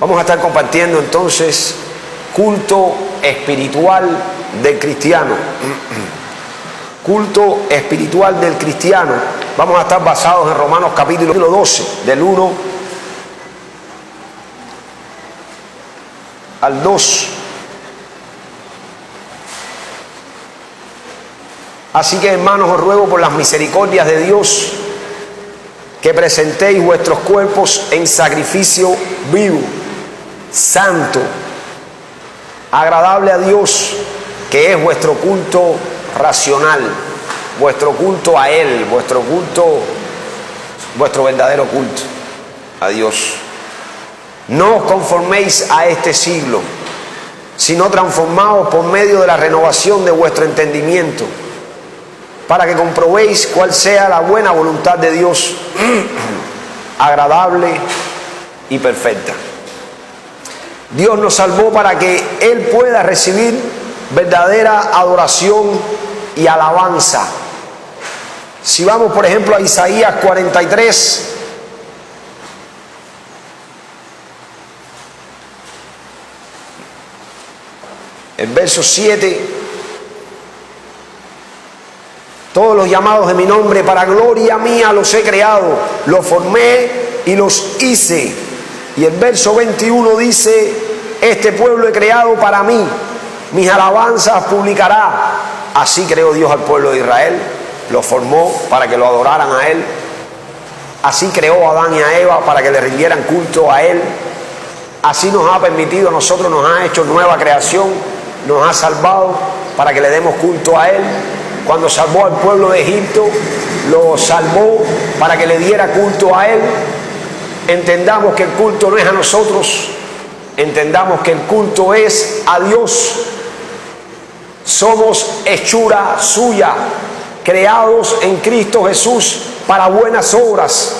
Vamos a estar compartiendo entonces culto espiritual del cristiano. Culto espiritual del cristiano. Vamos a estar basados en Romanos capítulo 12, del 1 al 2. Así que, hermanos, os ruego por las misericordias de Dios que presentéis vuestros cuerpos en sacrificio vivo, santo, agradable a Dios, que es vuestro culto racional, vuestro culto a Él, vuestro verdadero culto a Dios. No os conforméis a este siglo, sino transformaos por medio de la renovación de vuestro entendimiento, para que comprobéis cuál sea la buena voluntad de Dios, agradable y perfecta. Dios nos salvó para que Él pueda recibir verdadera adoración y alabanza. Si vamos, por ejemplo, a Isaías 43, el verso 7, todos los llamados de mi nombre, para gloria mía los he creado, los formé y los hice. Y el verso 21 dice, este pueblo he creado para mí, mis alabanzas publicará. Así creó Dios al pueblo de Israel, lo formó para que lo adoraran a Él. Así creó a Adán y a Eva para que le rindieran culto a Él. Así nos ha permitido a nosotros, nos ha hecho nueva creación, nos ha salvado para que le demos culto a Él. Cuando salvó al pueblo de Egipto, lo salvó para que le diera culto a Él. Entendamos que el culto no es a nosotros, entendamos que el culto es a Dios. Somos hechura suya, creados en Cristo Jesús para buenas obras.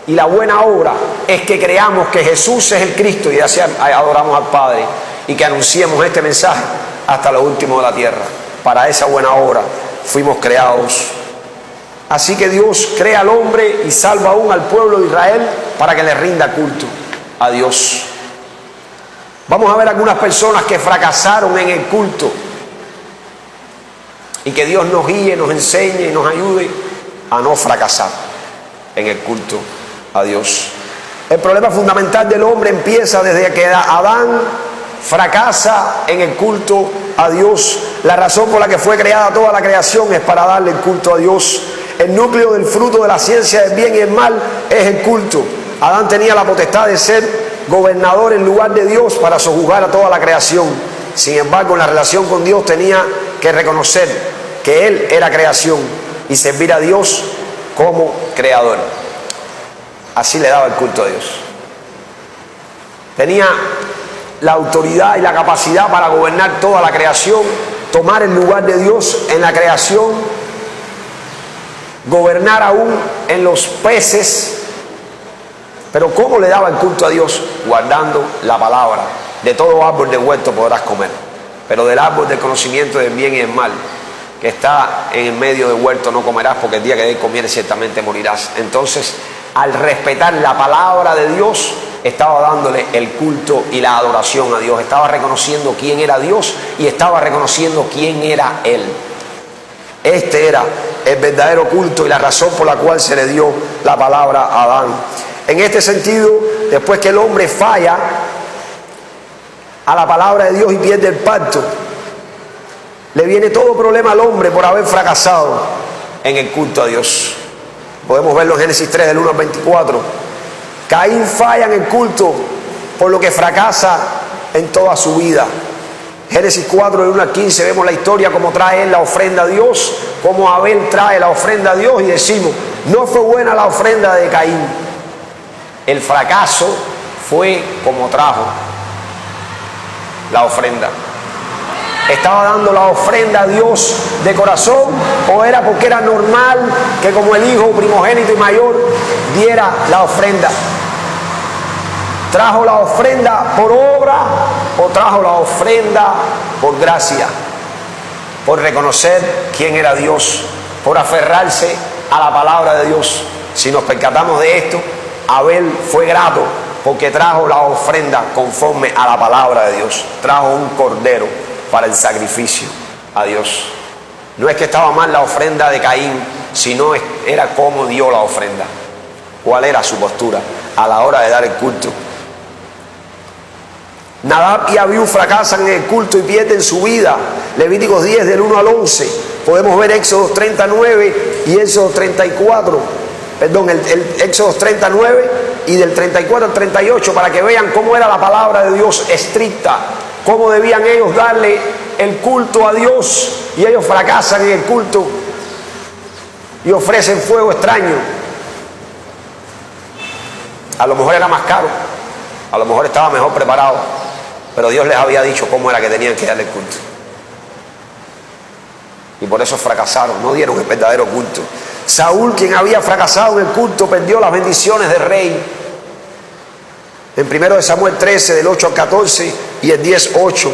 Y la buena obra es que creamos que Jesús es el Cristo y así adoramos al Padre, y que anunciemos este mensaje hasta lo último de la tierra. Para esa buena obra fuimos creados. Así que Dios crea al hombre y salva aún al pueblo de Israel para que le rinda culto a Dios. Vamos a ver algunas personas que fracasaron en el culto, y que Dios nos guíe, nos enseñe y nos ayude a no fracasar en el culto a Dios. El problema fundamental del hombre empieza desde que Adán fracasa en el culto a Dios. La razón por la que fue creada toda la creación es para darle el culto a Dios. El núcleo del fruto de la ciencia del bien y el mal es el culto. Adán tenía la potestad de ser gobernador en lugar de Dios para sojuzgar a toda la creación. Sin embargo, en la relación con Dios tenía que reconocer que Él era creación y servir a Dios como creador. Así le daba el culto a Dios. Tenía la autoridad y la capacidad para gobernar toda la creación, tomar el lugar de Dios en la creación, gobernar aún en los peces. Pero ¿cómo le daba el culto a Dios? Guardando la palabra. De todo árbol del huerto podrás comer, pero del árbol del conocimiento del bien y del mal, que está en el medio del huerto, no comerás, porque el día que de él comieres ciertamente morirás. Entonces, al respetar la palabra de Dios, estaba dándole el culto y la adoración a Dios. Estaba reconociendo quién era Dios y estaba reconociendo quién era Él. Este era el verdadero culto y la razón por la cual se le dio la palabra a Adán. En este sentido, después que el hombre falla a la palabra de Dios y pierde el pacto, le viene todo problema al hombre por haber fracasado en el culto a Dios. Podemos verlo en Génesis 3, del 1 al 24. Caín falla en el culto, por lo que fracasa en toda su vida. Génesis 4, del 1 al 15, vemos la historia, cómo trae él la ofrenda a Dios, cómo Abel trae la ofrenda a Dios, y decimos, no fue buena la ofrenda de Caín. El fracaso fue como trajo la ofrenda. ¿Estaba dando la ofrenda a Dios de corazón, o era porque era normal que como el hijo primogénito y mayor diera la ofrenda? ¿Trajo la ofrenda por obra o trajo la ofrenda por gracia? Por reconocer quién era Dios, por aferrarse a la palabra de Dios. Si nos percatamos de esto, Abel fue grato porque trajo la ofrenda conforme a la palabra de Dios. Trajo un cordero para el sacrificio a Dios. No es que estaba mal la ofrenda de Caín, sino era cómo dio la ofrenda. ¿Cuál era su postura a la hora de dar el culto? Nadab y Abiú fracasan en el culto y pierden su vida. Levíticos 10 del 1 al 11. Podemos ver Éxodo 39 y Éxodo 34. Perdón, el Éxodo 39 y del 34 al 38, para que vean cómo era la palabra de Dios estricta, cómo debían ellos darle el culto a Dios, y ellos fracasan en el culto y ofrecen fuego extraño. A lo mejor era más caro, a lo mejor estaba mejor preparado, pero Dios les había dicho cómo era que tenían que darle el culto. Y por eso fracasaron, no dieron el verdadero culto. Saúl, quien había fracasado en el culto, perdió las bendiciones del rey. En 1 Samuel 13, del 8 al 14 y el 10, 8.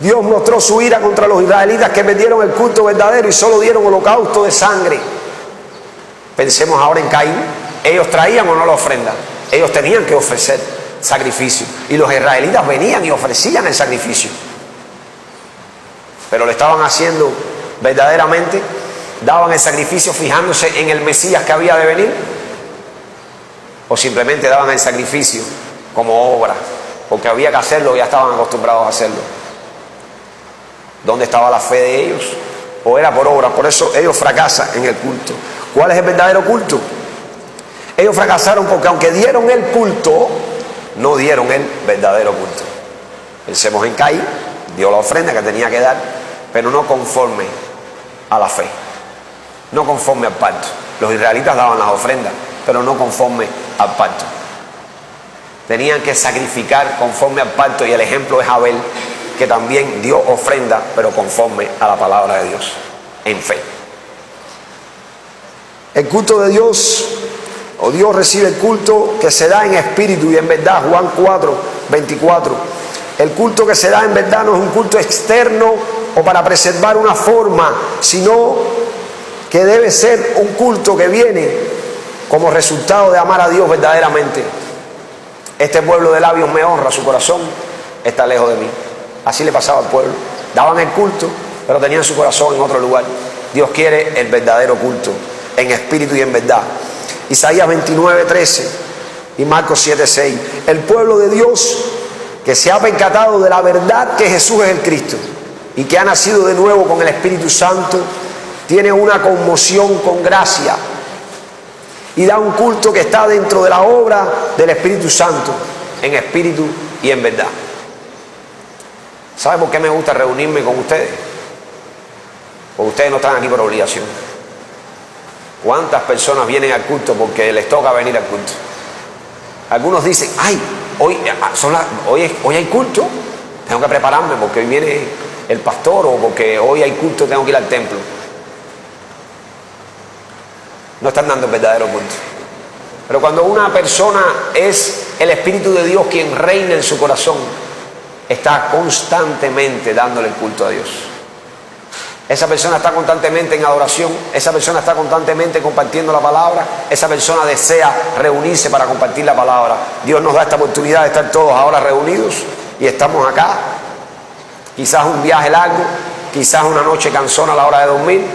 Dios mostró su ira contra los israelitas que perdieron el culto verdadero y solo dieron holocausto de sangre. Pensemos ahora en Caín. Ellos traían o no la ofrenda. Ellos tenían que ofrecer sacrificio. Y los israelitas venían y ofrecían el sacrificio. Pero lo estaban haciendo verdaderamente. Daban el sacrificio fijándose en el Mesías que había de venir. O simplemente daban el sacrificio como obra, porque había que hacerlo y ya estaban acostumbrados a hacerlo. ¿Dónde estaba la fe de ellos? ¿O era por obra? Por eso ellos fracasan en el culto. ¿Cuál es el verdadero culto? Ellos fracasaron porque aunque dieron el culto, no dieron el verdadero culto. Pensemos en Caín, dio la ofrenda que tenía que dar, pero no conforme a la fe, no conforme al pacto. Los israelitas daban las ofrendas, pero no conforme al pacto. Tenían que sacrificar conforme al pacto, y el ejemplo es Abel, que también dio ofrenda, pero conforme a la palabra de Dios, en fe. El culto de Dios, o Dios recibe el culto que se da en espíritu y en verdad. Juan 4, 24. El culto que se da en verdad no es un culto externo o para preservar una forma, sino que debe ser un culto que viene como resultado de amar a Dios verdaderamente. Este pueblo de labios me honra, su corazón está lejos de mí. Así le pasaba al pueblo. Daban el culto, pero tenían su corazón en otro lugar. Dios quiere el verdadero culto, en espíritu y en verdad. Isaías 29, 13 y Marcos 7, 6. El pueblo de Dios que se ha percatado de la verdad que Jesús es el Cristo y que ha nacido de nuevo con el Espíritu Santo, tiene una conmoción con gracia y da un culto que está dentro de la obra del Espíritu Santo, en espíritu y en verdad. ¿Sabe por qué me gusta reunirme con ustedes? Porque ustedes no están aquí por obligación. ¿Cuántas personas vienen al culto porque les toca venir al culto? Algunos dicen, ay, hoy hay culto, tengo que prepararme porque hoy viene el pastor, o porque hoy hay culto, tengo que ir al templo. No están dando el verdadero culto. Pero cuando una persona es el Espíritu de Dios quien reina en su corazón, está constantemente dándole el culto a Dios. Esa persona está constantemente en adoración, esa persona está constantemente compartiendo la palabra, esa persona desea reunirse para compartir la palabra. Dios nos da esta oportunidad de estar todos ahora reunidos y estamos acá. Quizás un viaje largo, quizás una noche cansona a la hora de dormir,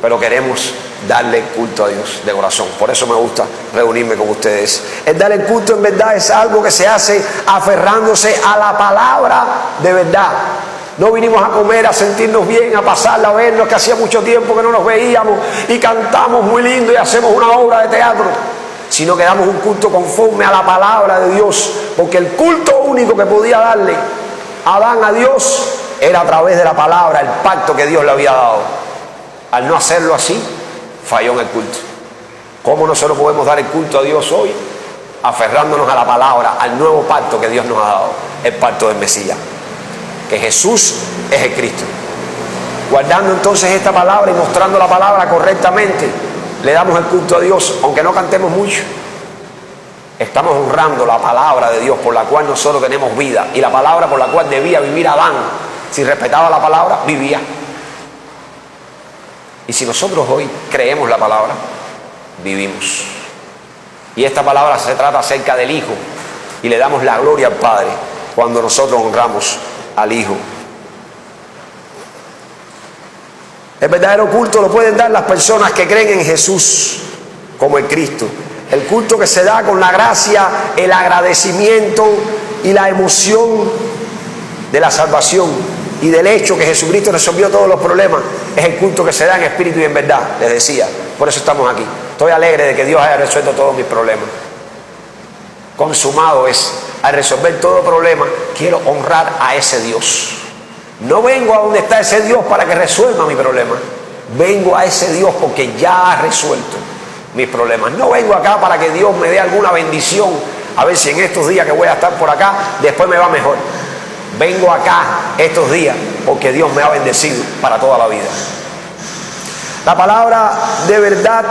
pero queremos darle culto a Dios de corazón. Por eso me gusta reunirme con ustedes. El dar el culto en verdad es algo que se hace aferrándose a la palabra de verdad. No vinimos a comer, a sentirnos bien, a pasarla, a vernos, que hacía mucho tiempo que no nos veíamos y cantamos muy lindo y hacemos una obra de teatro, sino que damos un culto conforme a la palabra de Dios, porque el culto único que podía darle Adán a Dios era a través de la palabra, el pacto que Dios le había dado. Al no hacerlo así, falló en el culto. ¿Cómo nosotros podemos dar el culto a Dios hoy? Aferrándonos a la palabra, al nuevo pacto que Dios nos ha dado, el pacto del Mesías, que Jesús es el Cristo. Guardando entonces esta palabra y mostrando la palabra correctamente, le damos el culto a Dios, aunque no cantemos mucho. Estamos honrando la palabra de Dios por la cual nosotros tenemos vida, y la palabra por la cual debía vivir Adán. Si respetaba la palabra, vivía. Y si nosotros hoy creemos la palabra, vivimos. Y esta palabra se trata acerca del Hijo, y le damos la gloria al Padre cuando nosotros honramos al Hijo. El verdadero culto lo pueden dar las personas que creen en Jesús como el Cristo. El culto que se da con la gracia, el agradecimiento y la emoción de la salvación y del hecho que Jesucristo resolvió todos los problemas, es el culto que se da en espíritu y en verdad, les decía. Por eso estamos aquí. Estoy alegre de que Dios haya resuelto todos mis problemas. Consumado es. Al resolver todo problema, quiero honrar a ese Dios. No vengo a donde está ese Dios para que resuelva mi problema. Vengo a ese Dios porque ya ha resuelto mis problemas. No vengo acá para que Dios me dé alguna bendición, a ver si en estos días que voy a estar por acá, después me va mejor. Vengo acá estos días porque Dios me ha bendecido para toda la vida. La palabra de verdad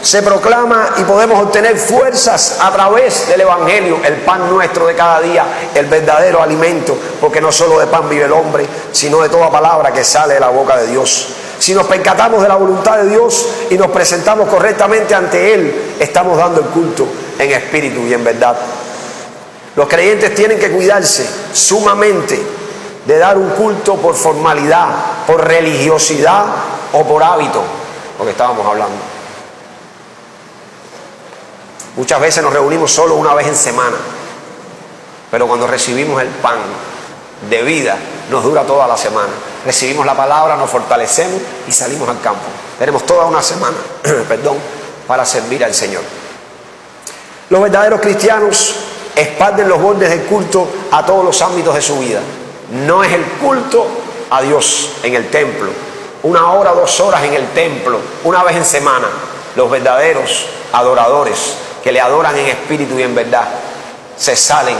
se proclama y podemos obtener fuerzas a través del Evangelio, el pan nuestro de cada día, el verdadero alimento, porque no solo de pan vive el hombre, sino de toda palabra que sale de la boca de Dios. Si nos percatamos de la voluntad de Dios y nos presentamos correctamente ante Él, estamos dando el culto en espíritu y en verdad. Los creyentes tienen que cuidarse sumamente de dar un culto por formalidad, por religiosidad o por hábito, lo que estábamos hablando. Muchas veces nos reunimos solo una vez en semana, pero cuando recibimos el pan de vida, nos dura toda la semana. Recibimos la palabra, nos fortalecemos y salimos al campo. Tenemos toda una semana, para servir al Señor. Los verdaderos cristianos expanden los bordes del culto a todos los ámbitos de su vida. No es el culto a Dios en el templo, 1 hora, 2 horas en el templo, una vez en semana. Los verdaderos adoradores que le adoran en espíritu y en verdad se salen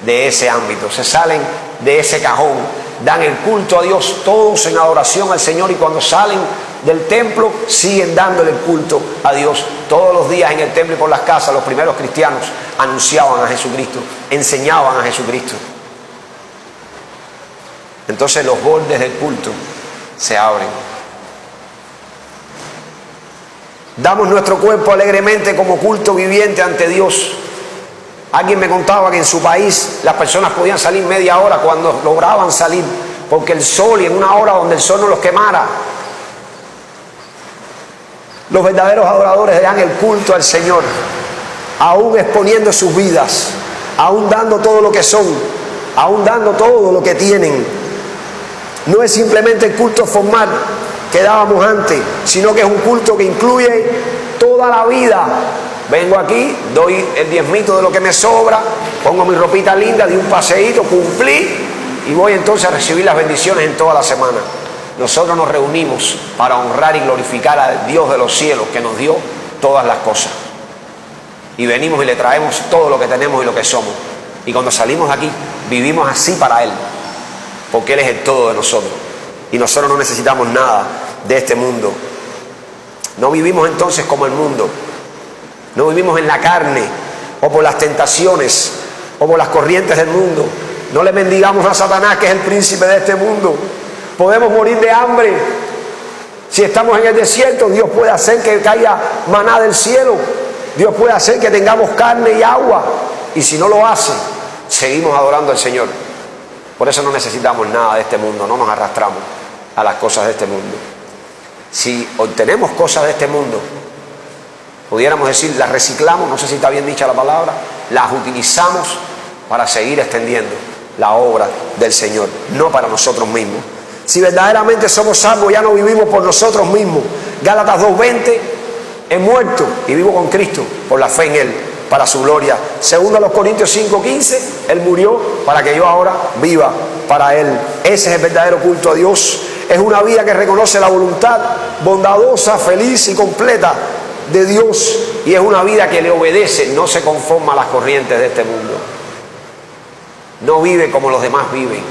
de ese ámbito, se salen de ese cajón, dan el culto a Dios todos en adoración al Señor, y cuando salen del templo siguen dándole el culto a Dios. Todos los días en el templo y por las casas los primeros cristianos anunciaban a Jesucristo, enseñaban a Jesucristo. Entonces los bordes del culto se abren. Damos nuestro cuerpo alegremente como culto viviente ante Dios. Alguien me contaba que en su país las personas podían salir media hora cuando lograban salir, porque el sol, y en 1 hora donde el sol no los quemara. Los verdaderos adoradores dan el culto al Señor, aún exponiendo sus vidas, aún dando todo lo que son, aún dando todo lo que tienen. No es simplemente el culto formal que dábamos antes, sino que es un culto que incluye toda la vida. Vengo aquí, doy el diezmito de lo que me sobra, pongo mi ropita linda, di un paseíto, cumplí, y voy entonces a recibir las bendiciones en toda la semana. Nosotros nos reunimos para honrar y glorificar al Dios de los cielos, que nos dio todas las cosas. Y venimos y le traemos todo lo que tenemos y lo que somos. Y cuando salimos de aquí, vivimos así para Él, porque Él es el todo de nosotros. Y nosotros no necesitamos nada de este mundo. No vivimos entonces como el mundo. No vivimos en la carne, o por las tentaciones, o por las corrientes del mundo. No le mendigamos a Satanás, que es el príncipe de este mundo. Podemos morir de hambre. Si estamos en el desierto, Dios puede hacer que caiga maná del cielo. Dios puede hacer que tengamos carne y agua. Y si no lo hace, seguimos adorando al Señor. Por eso no necesitamos nada de este mundo, no nos arrastramos a las cosas de este mundo. Si obtenemos cosas de este mundo, pudiéramos decir, las reciclamos, no sé si está bien dicha la palabra, las utilizamos para seguir extendiendo la obra del Señor, no para nosotros mismos. Si verdaderamente somos salvos, ya no vivimos por nosotros mismos. Gálatas 2:20, he muerto y vivo con Cristo por la fe en Él, para su gloria. Segundo a los Corintios 5:15, Él murió para que yo ahora viva para Él. Ese es el verdadero culto a Dios. Es una vida que reconoce la voluntad bondadosa, feliz y completa de Dios, y es una vida que le obedece, no se conforma a las corrientes de este mundo. No vive como los demás viven,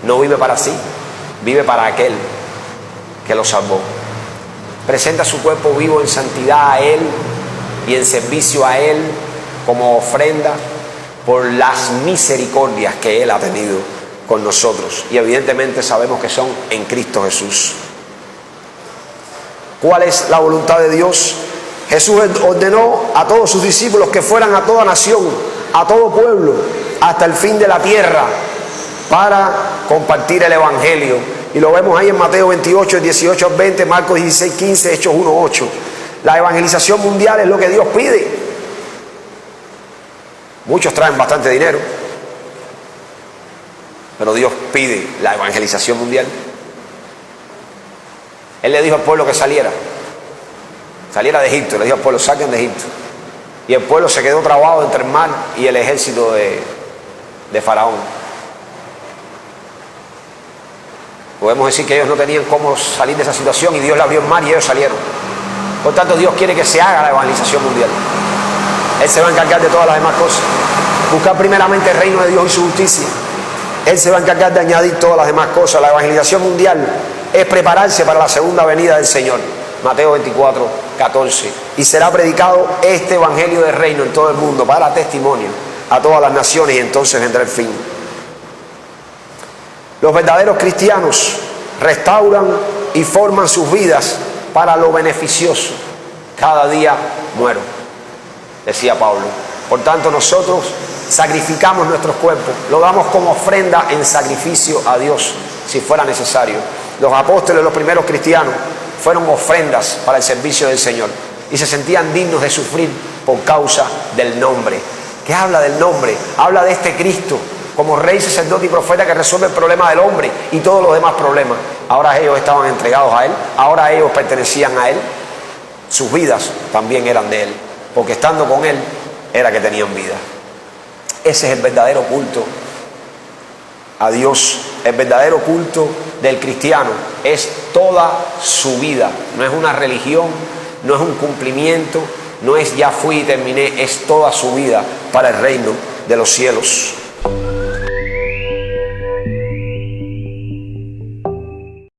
no vive para sí, vive para aquel que lo salvó. Presenta su cuerpo vivo en santidad a Él y en servicio a Él como ofrenda por las misericordias que Él ha tenido con nosotros, y evidentemente sabemos que son en Cristo Jesús. ¿Cuál es la voluntad de Dios? Jesús ordenó a todos sus discípulos que fueran a toda nación a todo pueblo hasta el fin de la tierra para compartir el evangelio. Y lo vemos ahí en Mateo 28, 18 al 20, Marcos 16, 15, Hechos 1, 8. La evangelización mundial es lo que Dios pide. Muchos traen bastante dinero, pero Dios pide la evangelización mundial. Él le dijo al pueblo que saliera de Egipto, le dijo al pueblo, saquen de Egipto. Y el pueblo se quedó trabado entre el mar y el ejército de Faraón. Podemos decir que ellos no tenían cómo salir de esa situación y Dios le abrió el mar y ellos salieron. Por tanto, Dios quiere que se haga la evangelización mundial. Él se va a encargar de todas las demás cosas. Buscar primeramente el reino de Dios y su justicia. Él se va a encargar de añadir todas las demás cosas. La evangelización mundial es prepararse para la segunda venida del Señor. Mateo 24, 14. Y será predicado este evangelio del reino en todo el mundo para testimonio a todas las naciones y entonces vendrá el fin. Los verdaderos cristianos restauran y forman sus vidas para lo beneficioso. Cada día muero, decía Pablo. Por tanto, nosotros sacrificamos nuestros cuerpos, lo damos como ofrenda en sacrificio a Dios, si fuera necesario. Los apóstoles, los primeros cristianos, fueron ofrendas para el servicio del Señor y se sentían dignos de sufrir por causa del nombre. ¿Qué habla del nombre? Habla de este Cristo como rey, sacerdote y profeta que resuelve el problema del hombre y todos los demás problemas. Ahora ellos estaban entregados a Él, ahora ellos pertenecían a Él. Sus vidas también eran de Él, porque estando con Él era que tenían vida. Ese es el verdadero culto a Dios. El verdadero culto del cristiano es toda su vida. No es una religión, no es un cumplimiento, no es ya fui y terminé, es toda su vida para el reino de los cielos.